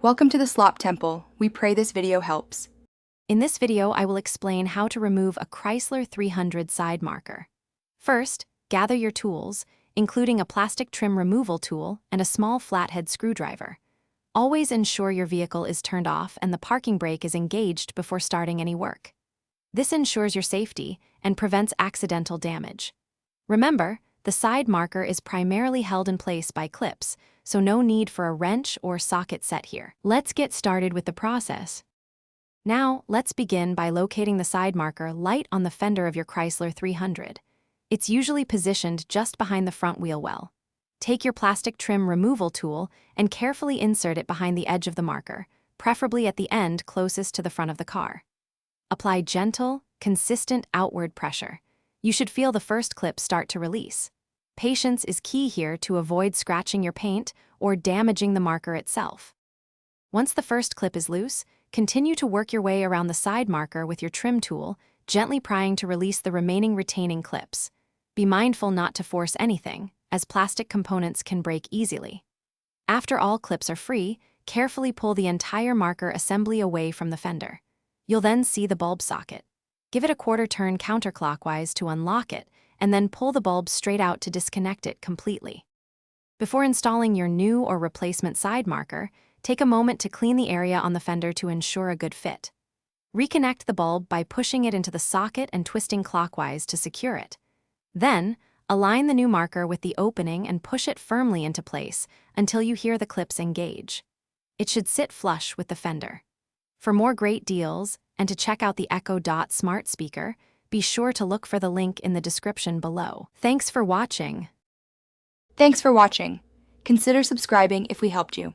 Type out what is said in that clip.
Welcome to the Slop Temple. We pray this video helps. In this video, I will explain how to remove a Chrysler 300 side marker. First, gather your tools, including a plastic trim removal tool and a small flathead screwdriver. Always ensure your vehicle is turned off and the parking brake is engaged before starting any work. This ensures your safety and prevents accidental damage. Remember, the side marker is primarily held in place by clips, so no need for a wrench or socket set here. Let's get started with the process. Now, let's begin by locating the side marker light on the fender of your Chrysler 300. It's usually positioned just behind the front wheel well. Take your plastic trim removal tool and carefully insert it behind the edge of the marker, preferably at the end closest to the front of the car. Apply gentle, consistent outward pressure. You should feel the first clip start to release. Patience is key here to avoid scratching your paint or damaging the marker itself. Once the first clip is loose, continue to work your way around the side marker with your trim tool, gently prying to release the remaining retaining clips. Be mindful not to force anything, as plastic components can break easily. After all clips are free, carefully pull the entire marker assembly away from the fender. You'll then see the bulb socket. Give it a quarter turn counterclockwise to unlock it, and then pull the bulb straight out to disconnect it completely. Before installing your new or replacement side marker, take a moment to clean the area on the fender to ensure a good fit. Reconnect the bulb by pushing it into the socket and twisting clockwise to secure it. Then, align the new marker with the opening and push it firmly into place until you hear the clips engage. It should sit flush with the fender. For more great deals and to check out the Echo Dot smart speaker, be sure to look for the link in the description below. Thanks for watching. Thanks for watching. Consider subscribing if we helped you.